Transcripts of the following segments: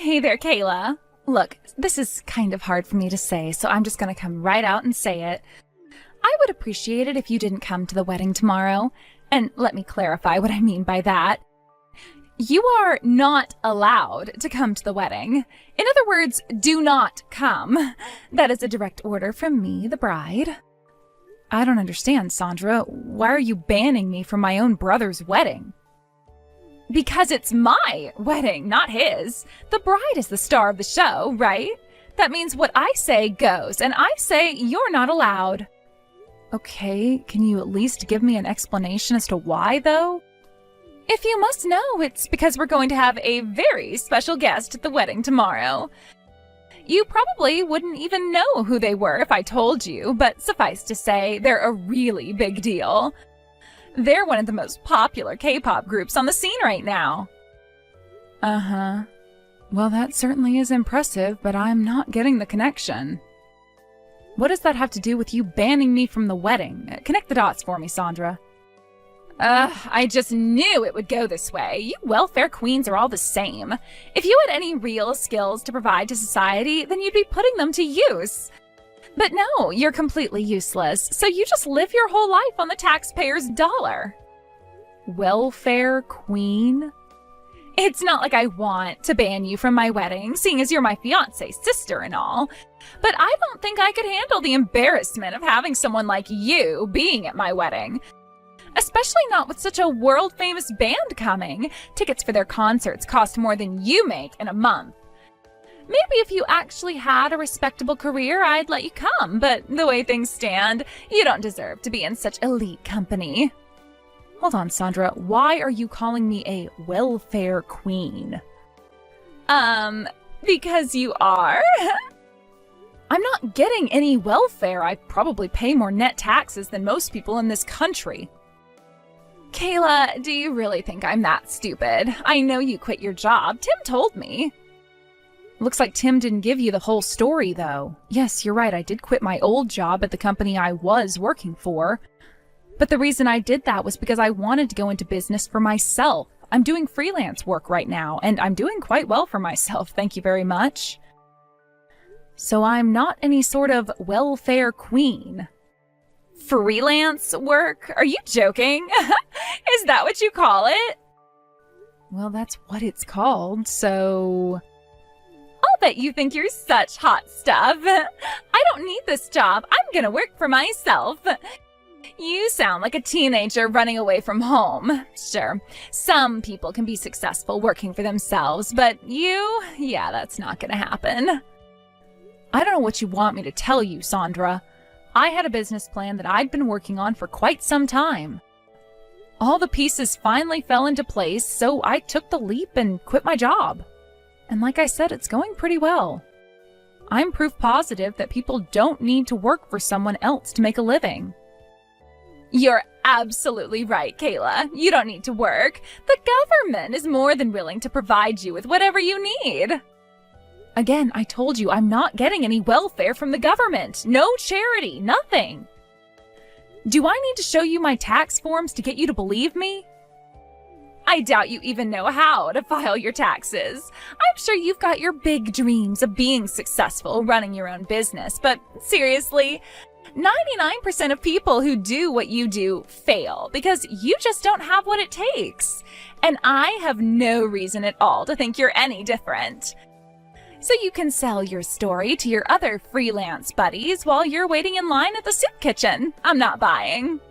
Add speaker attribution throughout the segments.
Speaker 1: Hey there, Kayla. Look, this is kind of hard for me to say, so I'm just gonna come right out and say it. I would appreciate it if you didn't come to the wedding tomorrow. And let me clarify what I mean by that. You are not allowed to come to the wedding. In other words, do not come. That is a direct order from me, the bride. I don't understand, Sandra. Why are you banning me from my own brother's wedding? Because it's my wedding, not his. The bride is the star of the show, right? That means what I say goes, and I say you're not allowed. Okay, can you at least give me an explanation as to why, though? If you must know, it's because we're going to have a very special guest at the wedding tomorrow. You probably wouldn't even know who they were if I told you, but suffice to say, they're a really big deal. They're one of the most popular K-pop groups on the scene right now. Uh-huh. Well, that certainly is impressive, but I'm not getting the connection. What does that have to do with you banning me from the wedding? Connect the dots for me, Sandra. I just knew it would go this way. You welfare queens are all the same. If you had any real skills to provide to society, then you'd be putting them to use. But no, you're completely useless, so you just live your whole life on the taxpayer's dollar. Welfare queen? It's not like I want to ban you from my wedding, seeing as you're my fiancé's sister and all. But I don't think I could handle the embarrassment of having someone like you being at my wedding. Especially not with such a world-famous band coming. Tickets for their concerts cost more than you make in a month. Maybe if you actually had a respectable career, I'd let you come, but the way things stand, you don't deserve to be in such elite company. Hold on, Sandra. Why are you calling me a welfare queen? Because you are. I'm not getting any welfare. I probably pay more net taxes than most people in this country. Kayla, do you really think I'm that stupid? I know you quit your job. Tim told me. Looks like Tim didn't give you the whole story, though. Yes, you're right. I did quit my old job at the company I was working for. But the reason I did that was because I wanted to go into business for myself. I'm doing freelance work right now, and I'm doing quite well for myself, thank you very much. So I'm not any sort of welfare queen. Freelance work? Are you joking? Is that what you call it? Well, that's what it's called, so... I'll bet you think you're such hot stuff. I don't need this job. I'm gonna work for myself. You sound like a teenager running away from home. Sure, some people can be successful working for themselves, but you? Yeah, that's not gonna happen. I don't know what you want me to tell you, Sandra. I had a business plan that I'd been working on for quite some time. All the pieces finally fell into place, so I took the leap and quit my job. And like I said, it's going pretty well. I'm proof positive that people don't need to work for someone else to make a living. You're absolutely right, Kayla. You don't need to work. The government is more than willing to provide you with whatever you need. Again, I told you I'm not getting any welfare from the government. No charity, nothing. Do I need to show you my tax forms to get you to believe me? I doubt you even know how to file your taxes. I'm sure you've got your big dreams of being successful running your own business, but seriously, 99% of people who do what you do fail because you just don't have what it takes. And I have no reason at all to think you're any different. So you can sell your story to your other freelance buddies while you're waiting in line at the soup kitchen. I'm not buying.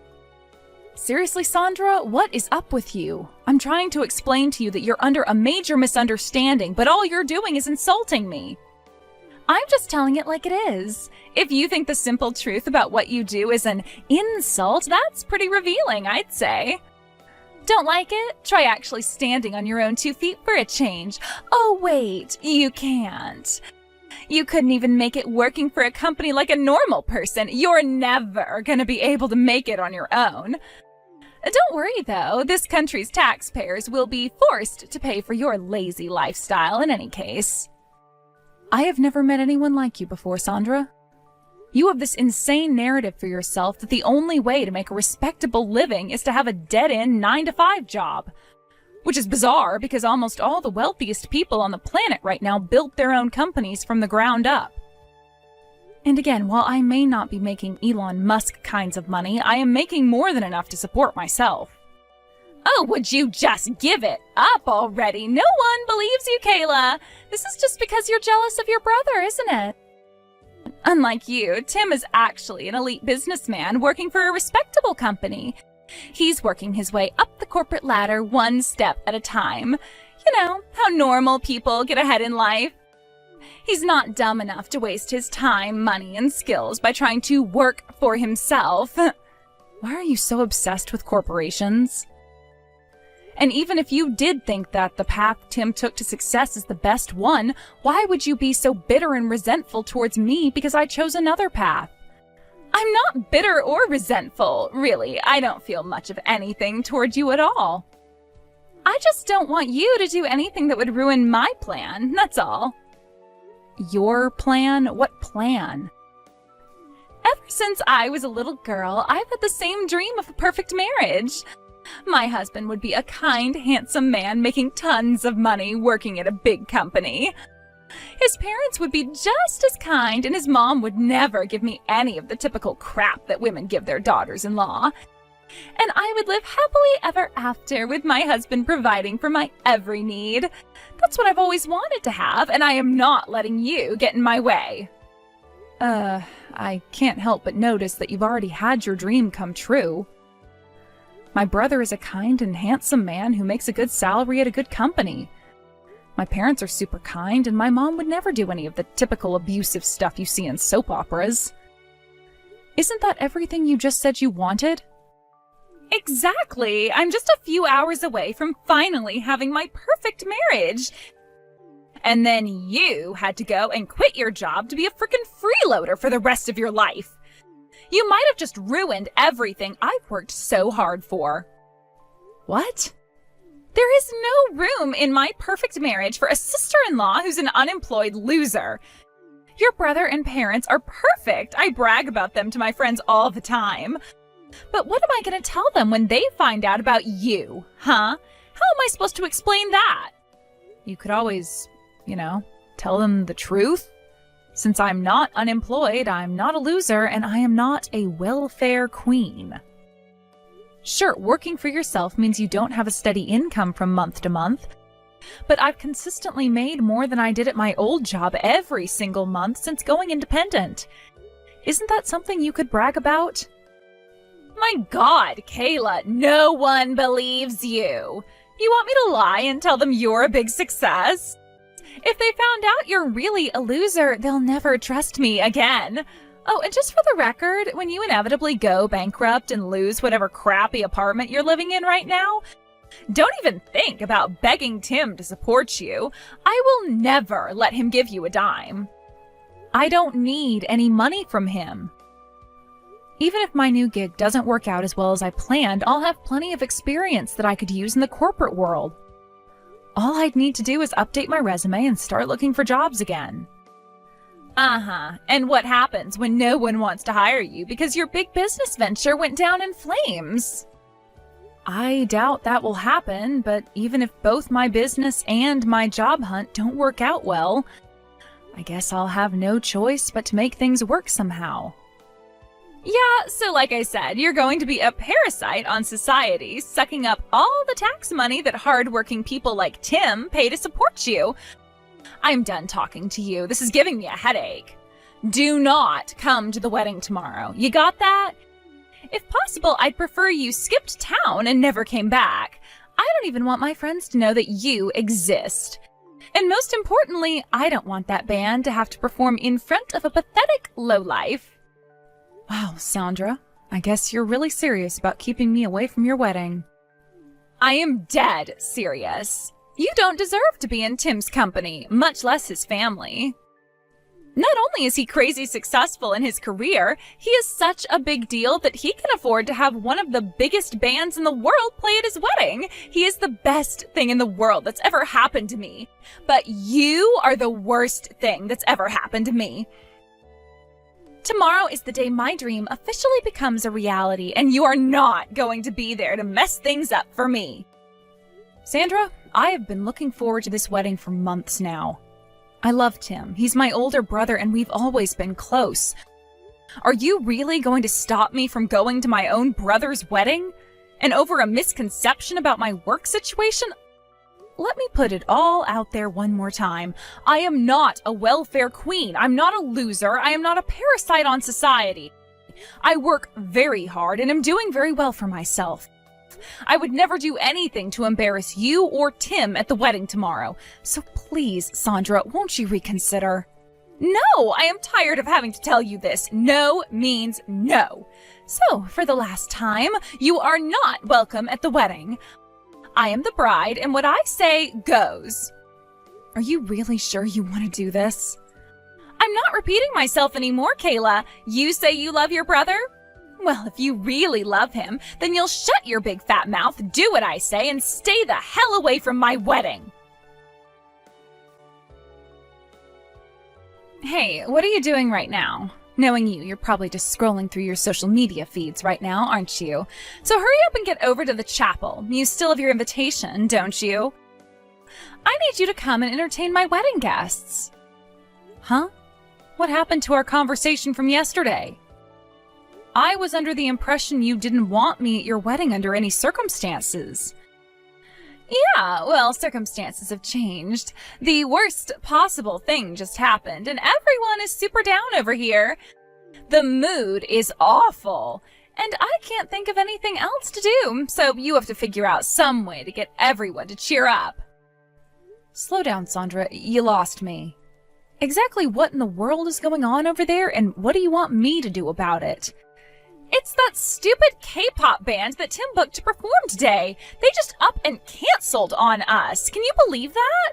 Speaker 1: Seriously, Sandra, what is up with you? I'm trying to explain to you that you're under a major misunderstanding, but all you're doing is insulting me. I'm just telling it like it is. If you think the simple truth about what you do is an insult, that's pretty revealing, I'd say. Don't like it? Try actually standing on your own 2 feet for a change. Oh, wait, you can't. You couldn't even make it working for a company like a normal person. You're never gonna be able to make it on your own. Don't worry, though. This country's taxpayers will be forced to pay for your lazy lifestyle in any case. I have never met anyone like you before, Sandra. You have this insane narrative for yourself that the only way to make a respectable living is to have a dead-end 9-to-5 job. which is bizarre because almost all the wealthiest people on the planet right now built their own companies from the ground up. And again, while I may not be making Elon Musk kinds of money, I am making more than enough to support myself. Oh, would you just give it up already? No one believes you, Kayla. This is just because you're jealous of your brother, isn't it? Unlike you, Tim is actually an elite businessman working for a respectable company. He's working his way up the corporate ladder one step at a time. You know, how normal people get ahead in life. He's not dumb enough to waste his time, money, and skills by trying to work for himself. Why are you so obsessed with corporations? And even if you did think that the path Tim took to success is the best one, why would you be so bitter and resentful towards me because I chose another path? I'm not bitter or resentful, really. I don't feel much of anything toward you at all. I just don't want you to do anything that would ruin my plan, that's all. Your plan? What plan? Ever since I was a little girl, I've had the same dream of a perfect marriage. My husband would be a kind, handsome man making tons of money working at a big company. His parents would be just as kind, and his mom would never give me any of the typical crap that women give their daughters-in-law. And I would live happily ever after with my husband providing for my every need. That's what I've always wanted to have, and I am not letting you get in my way. I can't help but notice that you've already had your dream come true. My brother is a kind and handsome man who makes a good salary at a good company. My parents are super kind, and my mom would never do any of the typical abusive stuff you see in soap operas. Isn't that everything you just said you wanted? Exactly! I'm just a few hours away from finally having my perfect marriage. And then you had to go and quit your job to be a frickin' freeloader for the rest of your life. You might have just ruined everything I've worked so hard for. What? There is no room in my perfect marriage for a sister-in-law who's an unemployed loser. Your brother and parents are perfect. I brag about them to my friends all the time. But what am I going to tell them when they find out about you, huh? How am I supposed to explain that? You could always, tell them the truth. Since I'm not unemployed, I'm not a loser, and I am not a welfare queen. Sure, working for yourself means you don't have a steady income from month to month, but I've consistently made more than I did at my old job every single month since going independent. Isn't that something you could brag about? My God, Kayla, no one believes you. You want me to lie and tell them you're a big success? If they found out you're really a loser, they'll never trust me again. Oh, and just for the record, when you inevitably go bankrupt and lose whatever crappy apartment you're living in right now, don't even think about begging Tim to support you. I will never let him give you a dime. I don't need any money from him. Even if my new gig doesn't work out as well as I planned, I'll have plenty of experience that I could use in the corporate world. All I'd need to do is update my resume and start looking for jobs again. And what happens when no one wants to hire you because your big business venture went down in flames? I doubt that will happen, but even if both my business and my job hunt don't work out well, I guess I'll have no choice but to make things work somehow. Yeah, so like I said, you're going to be a parasite on society, sucking up all the tax money that hardworking people like Tim pay to support you. I'm done talking to you. This is giving me a headache. Do not come to the wedding tomorrow. You got that? If possible, I'd prefer you skipped town and never came back. I don't even want my friends to know that you exist. And most importantly, I don't want that band to have to perform in front of a pathetic lowlife. Wow, Sandra, I guess you're really serious about keeping me away from your wedding. I am dead serious. You don't deserve to be in Tim's company, much less his family. Not only is he crazy successful in his career, he is such a big deal that he can afford to have one of the biggest bands in the world play at his wedding. He is the best thing in the world that's ever happened to me. But you are the worst thing that's ever happened to me. Tomorrow is the day my dream officially becomes a reality, and you are not going to be there to mess things up for me. Sandra, I have been looking forward to this wedding for months now. I love Tim. He's my older brother and we've always been close. Are you really going to stop me from going to my own brother's wedding? And over a misconception about my work situation? Let me put it all out there one more time. I am not a welfare queen. I'm not a loser. I am not a parasite on society. I work very hard and am doing very well for myself. I would never do anything to embarrass you or Tim at the wedding tomorrow. So please, Sandra, won't you reconsider? No, I am tired of having to tell you this. No means no. So, for the last time, you are not welcome at the wedding. I am the bride, and what I say goes. Are you really sure you want to do this? I'm not repeating myself anymore, Kayla. You say you love your brother? Well, if you really love him, then you'll shut your big fat mouth, do what I say, and stay the hell away from my wedding. Hey, what are you doing right now? Knowing you, you're probably just scrolling through your social media feeds right now, aren't you? So hurry up and get over to the chapel. You still have your invitation, don't you? I need you to come and entertain my wedding guests. Huh? What happened to our conversation from yesterday? I was under the impression you didn't want me at your wedding under any circumstances. Yeah, well, circumstances have changed. The worst possible thing just happened, and everyone is super down over here. The mood is awful, and I can't think of anything else to do, so you have to figure out some way to get everyone to cheer up. Slow down, Sandra. You lost me. Exactly what in the world is going on over there, and what do you want me to do about it? It's that stupid K-pop band that Tim booked to perform today. They just up and canceled on us. Can you believe that?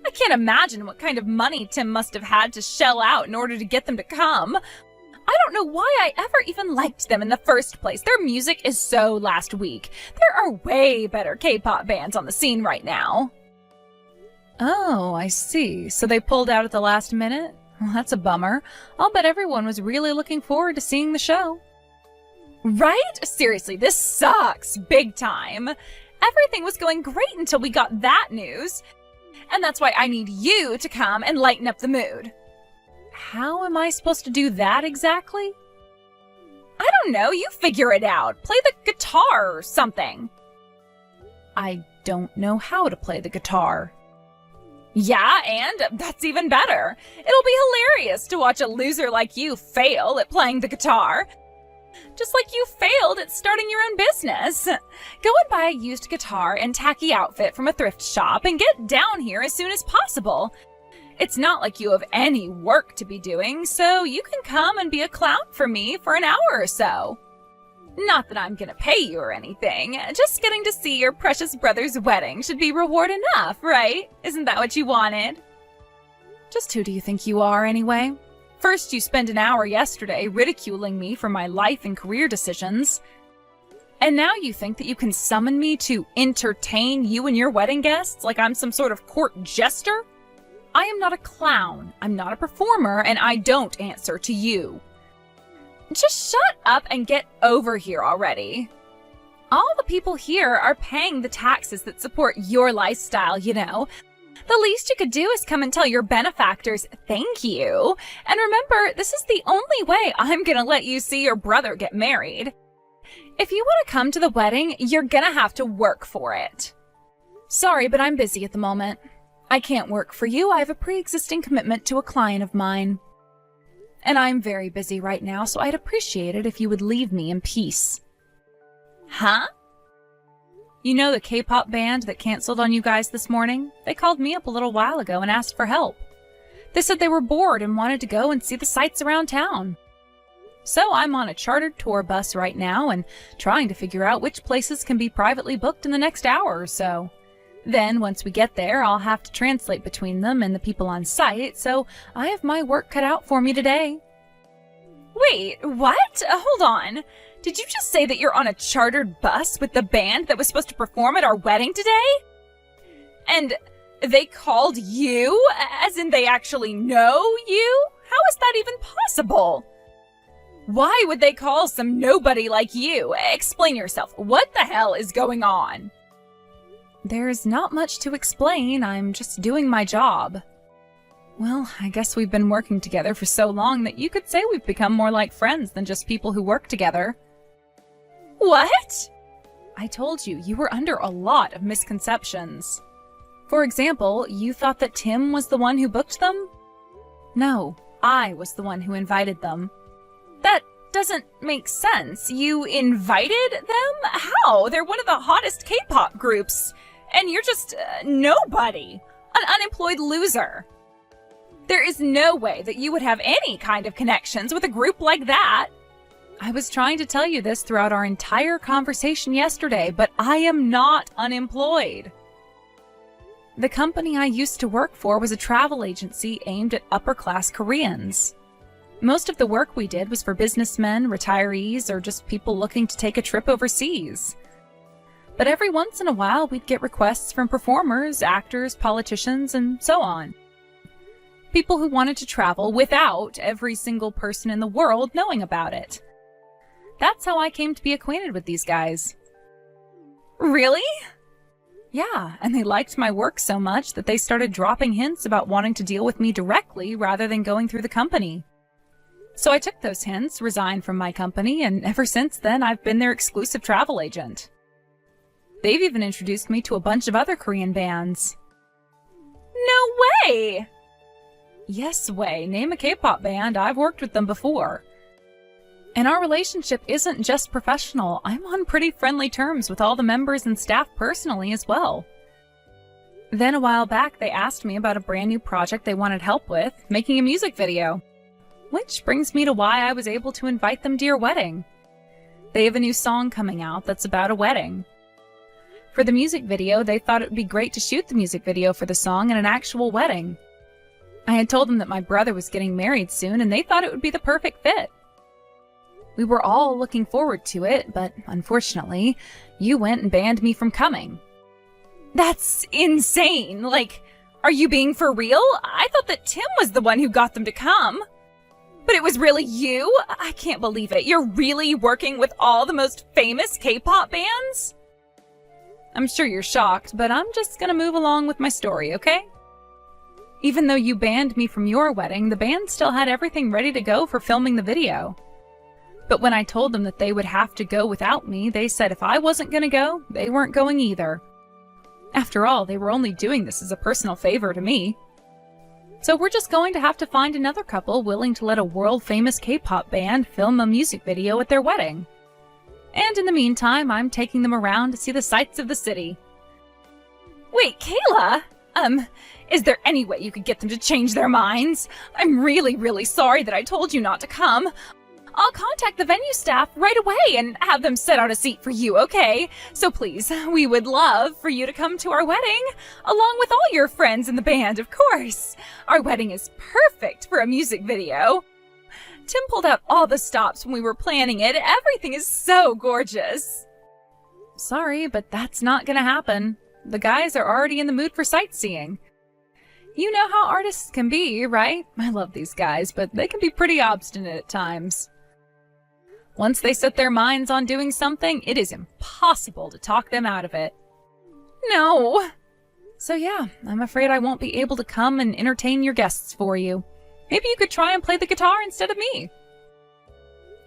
Speaker 1: I can't imagine what kind of money Tim must have had to shell out in order to get them to come. I don't know why I ever even liked them in the first place. Their music is so last week. There are way better K-pop bands on the scene right now. Oh, I see. So they pulled out at the last minute? Well, that's a bummer. I'll bet everyone was really looking forward to seeing the show. Right? Seriously, this sucks big time. Everything was going great until we got that news. And that's why I need you to come and lighten up the mood. How am I supposed to do that exactly? I don't know, you figure it out. Play the guitar or something. I don't know how to play the guitar. Yeah, and that's even better. It'll be hilarious to watch a loser like you fail at playing the guitar. Just like you failed at starting your own business. Go and buy a used guitar and tacky outfit from a thrift shop and get down here as soon as possible. It's not like you have any work to be doing, so you can come and be a clown for me for an hour or so. Not that I'm gonna pay you or anything. Just getting to see your precious brother's wedding should be reward enough, right? Isn't that what you wanted? Just who do you think you are, anyway? First, you spent an hour yesterday ridiculing me for my life and career decisions. And now you think that you can summon me to entertain you and your wedding guests like I'm some sort of court jester? I am not a clown, I'm not a performer, and I don't answer to you. Just shut up and get over here already. All the people here are paying the taxes that support your lifestyle, you know. The least you could do is come and tell your benefactors thank you. And remember, this is the only way I'm gonna let you see your brother get married. If you want to come to the wedding, you're gonna have to work for it. Sorry, but I'm busy at the moment. I can't work for you. I have a pre-existing commitment to a client of mine. And I'm very busy right now, so I'd appreciate it if you would leave me in peace. Huh? You know the K-pop band that canceled on you guys this morning? They called me up a little while ago and asked for help. They said they were bored and wanted to go and see the sights around town. So I'm on a chartered tour bus right now and trying to figure out which places can be privately booked in the next hour or so. Then, once we get there, I'll have to translate between them and the people on site, so I have my work cut out for me today. Wait, what? Hold on. Did you just say that you're on a chartered bus with the band that was supposed to perform at our wedding today? And they called you? As in they actually know you? How is that even possible? Why would they call some nobody like you? Explain yourself. What the hell is going on? There's not much to explain, I'm just doing my job. Well, I guess we've been working together for so long that you could say we've become more like friends than just people who work together. What? I told you, you were under a lot of misconceptions. For example, you thought that Tim was the one who booked them? No, I was the one who invited them. That doesn't make sense. You invited them? How? They're one of the hottest K-pop groups. And you're just nobody. An unemployed loser. There is no way that you would have any kind of connections with a group like that. I was trying to tell you this throughout our entire conversation yesterday, but I am not unemployed. The company I used to work for was a travel agency aimed at upper-class Koreans. Most of the work we did was for businessmen, retirees, or just people looking to take a trip overseas. But every once in a while, we'd get requests from performers, actors, politicians, and so on. People who wanted to travel without every single person in the world knowing about it. That's how I came to be acquainted with these guys. Really? Yeah, and they liked my work so much that they started dropping hints about wanting to deal with me directly rather than going through the company. So I took those hints, resigned from my company, and ever since then I've been their exclusive travel agent. They've even introduced me to a bunch of other Korean bands. No way! Yes way, name a K-pop band, I've worked with them before. And our relationship isn't just professional, I'm on pretty friendly terms with all the members and staff personally as well. Then a while back they asked me about a brand new project they wanted help with, making a music video. Which brings me to why I was able to invite them to your wedding. They have a new song coming out that's about a wedding. For the music video, they thought it would be great to shoot the music video for the song at an actual wedding. I had told them that my brother was getting married soon, and they thought it would be the perfect fit. We were all looking forward to it, but unfortunately, you went and banned me from coming. That's insane! Like, are you being for real? I thought that Tim was the one who got them to come. But it was really you? I can't believe it. You're really working with all the most famous K-pop bands? I'm sure you're shocked, but I'm just gonna move along with my story, okay? Even though you banned me from your wedding, the band still had everything ready to go for filming the video. But when I told them that they would have to go without me, they said if I wasn't gonna go, they weren't going either. After all, they were only doing this as a personal favor to me. So we're just going to have to find another couple willing to let a world-famous K-pop band film a music video at their wedding. And in the meantime, I'm taking them around to see the sights of the city. Wait, Kayla? Is there any way you could get them to change their minds? I'm really, really sorry that I told you not to come. I'll contact the venue staff right away and have them set out a seat for you, okay? So please, we would love for you to come to our wedding, along with all your friends in the band, of course. Our wedding is perfect for a music video. Tim pulled out all the stops when we were planning it. Everything is so gorgeous. Sorry, but that's not gonna happen. The guys are already in the mood for sightseeing. You know how artists can be, right? I love these guys, but they can be pretty obstinate at times. Once they set their minds on doing something, it is impossible to talk them out of it. No. So yeah, I'm afraid I won't be able to come and entertain your guests for you. Maybe you could try and play the guitar instead of me.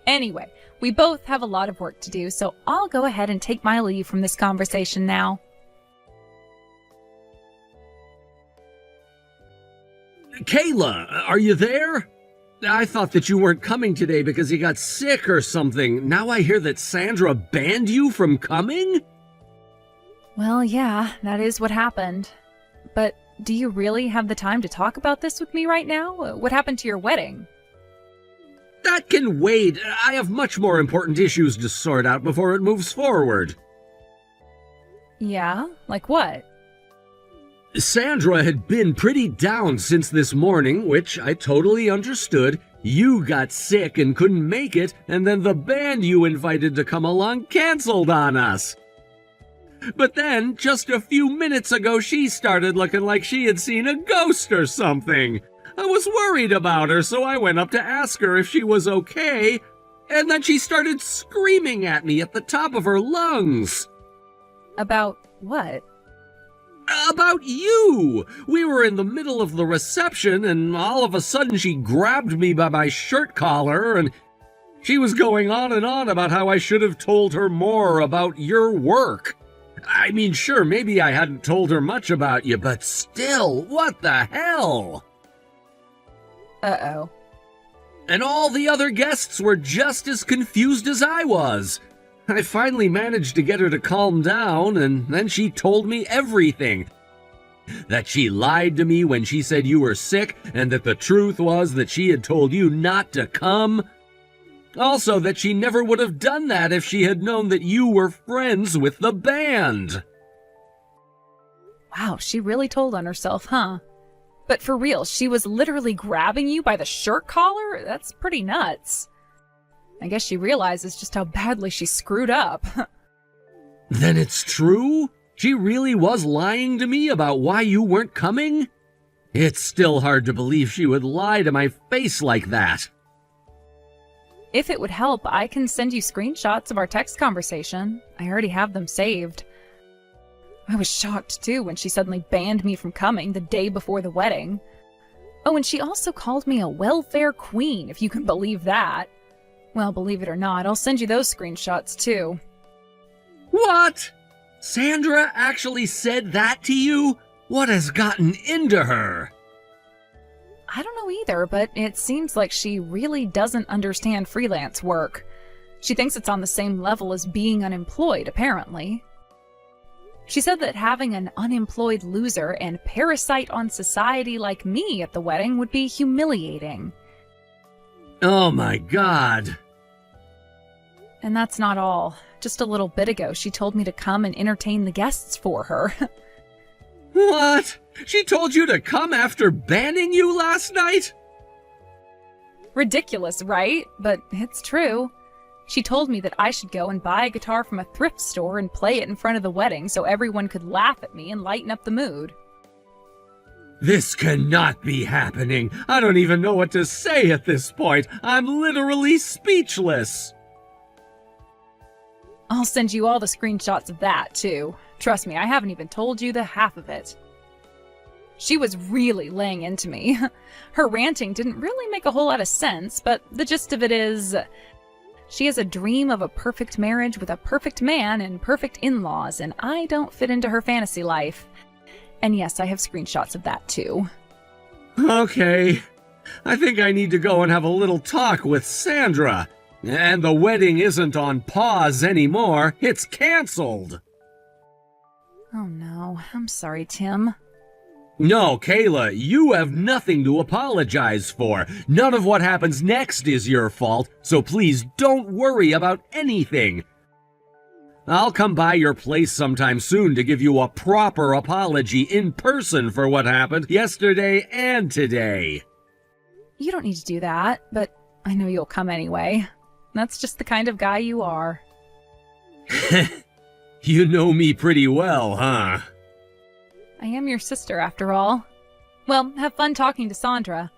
Speaker 1: Anyway, we both have a lot of work to do, so I'll go ahead and take my leave from this conversation now.
Speaker 2: Kayla, are you there? I thought that you weren't coming today because you got sick or something. Now I hear that Sandra banned you from coming?
Speaker 1: Well, yeah, that is what happened. But do you really have the time to talk about this with me right now? What happened to your wedding?
Speaker 2: That can wait. I have much more important issues to sort out before it moves forward.
Speaker 1: Yeah? Like what?
Speaker 2: Sandra had been pretty down since this morning, which I totally understood. You got sick and couldn't make it, and then the band you invited to come along canceled on us. But then, just a few minutes ago, she started looking like she had seen a ghost or something. I was worried about her, so I went up to ask her if she was okay, and then she started screaming at me at the top of her lungs.
Speaker 1: About what?
Speaker 2: About you! We were in the middle of the reception, and all of a sudden she grabbed me by my shirt collar, and she was going on and on about how I should have told her more about your work. I mean, sure, maybe I hadn't told her much about you, but still, what the hell?
Speaker 1: Uh-oh.
Speaker 2: And all the other guests were just as confused as I was. I finally managed to get her to calm down, and then she told me everything. That she lied to me when she said you were sick, and that the truth was that she had told you not to come. Also, that she never would have done that if she had known that you were friends with the band.
Speaker 1: Wow, she really told on herself, huh? But for real, she was literally grabbing you by the shirt collar? That's pretty nuts. I guess she realizes just how badly she screwed up.
Speaker 2: Then it's true? She really was lying to me about why you weren't coming? It's still hard to believe she would lie to my face like that.
Speaker 1: If it would help, I can send you screenshots of our text conversation. I already have them saved. I was shocked, too, when she suddenly banned me from coming the day before the wedding. Oh, and she also called me a welfare queen, if you can believe that. Well, believe it or not, I'll send you those screenshots, too.
Speaker 2: What? Sandra actually said that to you? What has gotten into her?
Speaker 1: I don't know either, but it seems like she really doesn't understand freelance work. She thinks it's on the same level as being unemployed, apparently. She said that having an unemployed loser and parasite on society like me at the wedding would be humiliating.
Speaker 2: Oh my God.
Speaker 1: And that's not all. Just a little bit ago, she told me to come and entertain the guests for her.
Speaker 2: What? She told you to come after banning you last night?
Speaker 1: Ridiculous, right? But it's true. She told me that I should go and buy a guitar from a thrift store and play it in front of the wedding so everyone could laugh at me and lighten up the mood.
Speaker 2: This cannot be happening. I don't even know what to say at this point. I'm literally speechless.
Speaker 1: I'll send you all the screenshots of that, too. Trust me, I haven't even told you the half of it. She was really laying into me. Her ranting didn't really make a whole lot of sense, but the gist of it is, she has a dream of a perfect marriage with a perfect man and perfect in-laws, and I don't fit into her fantasy life. And yes, I have screenshots of that, too.
Speaker 2: Okay. I think I need to go and have a little talk with Sandra. And the wedding isn't on pause anymore. It's canceled.
Speaker 1: Oh no, I'm sorry, Tim.
Speaker 2: No, Kayla, you have nothing to apologize for. None of what happens next is your fault, so please don't worry about anything. I'll come by your place sometime soon to give you a proper apology in person for what happened yesterday and today.
Speaker 1: You don't need to do that, but I know you'll come anyway. That's just the kind of guy you are.
Speaker 2: You know me pretty well, huh?
Speaker 1: I am your sister, after all. Well, have fun talking to Sandra.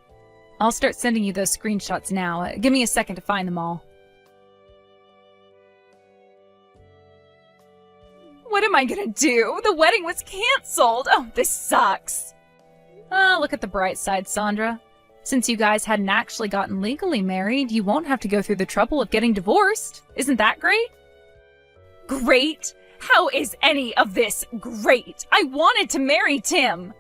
Speaker 1: I'll start sending you those screenshots now. Give me a second to find them all. What am I gonna do? The wedding was canceled! Oh, this sucks! Oh, look at the bright side, Sandra. Since you guys hadn't actually gotten legally married, you won't have to go through the trouble of getting divorced. Isn't that great? Great? How is any of this great? I wanted to marry Tim.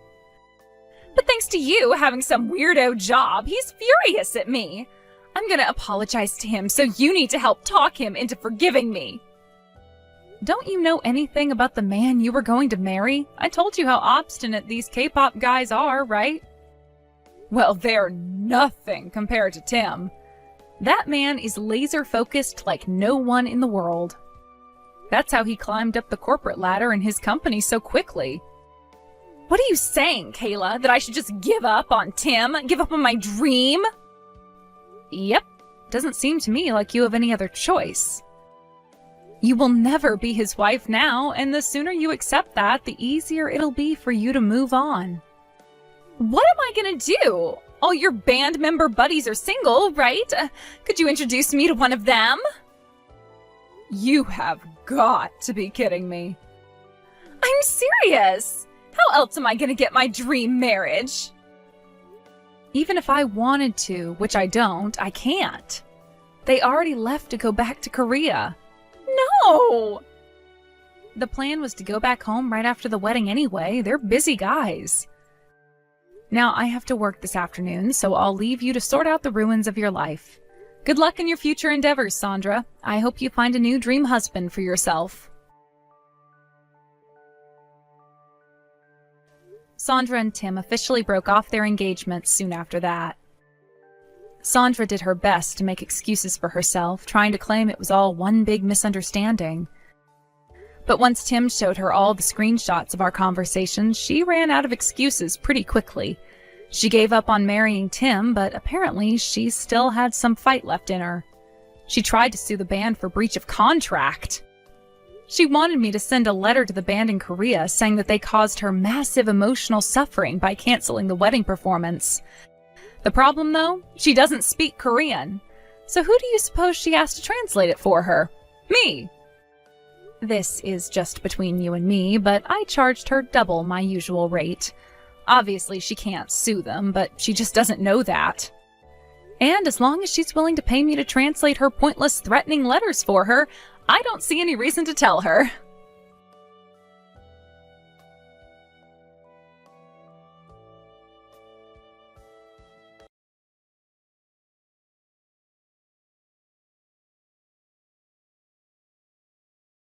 Speaker 1: But thanks to you having some weirdo job, he's furious at me. I'm gonna apologize to him, so you need to help talk him into forgiving me. Don't you know anything about the man you were going to marry? I told you how obstinate these K-pop guys are, right? Well, they're nothing compared to Tim. That man is laser-focused like no one in the world. That's how he climbed up the corporate ladder in his company so quickly. What are you saying, Kayla? That I should just give up on Tim? Give up on my dream? Yep. Doesn't seem to me like you have any other choice. You will never be his wife now, and the sooner you accept that, the easier it'll be for you to move on. What am I gonna do? All your band member buddies are single, right? Could you introduce me to one of them? You have got to be kidding me. I'm serious. How else am I gonna get my dream marriage? Even if I wanted to, which I don't, I can't. They already left to go back to Korea. No! The plan was to go back home right after the wedding anyway. They're busy guys. Now I have to work this afternoon, so I'll leave you to sort out the ruins of your life. Good luck in your future endeavors, Sandra. I hope you find a new dream husband for yourself. Sandra and Tim officially broke off their engagement soon after that. Sandra did her best to make excuses for herself, trying to claim it was all one big misunderstanding. But once Tim showed her all the screenshots of our conversation, she ran out of excuses pretty quickly. She gave up on marrying Tim, but apparently she still had some fight left in her. She tried to sue the band for breach of contract. She wanted me to send a letter to the band in Korea saying that they caused her massive emotional suffering by canceling the wedding performance. The problem, though, she doesn't speak Korean. So who do you suppose she asked to translate it for her? Me! This is just between you and me, but I charged her double my usual rate. Obviously, she can't sue them, but she just doesn't know that. And as long as she's willing to pay me to translate her pointless, threatening letters for her, I don't see any reason to tell her.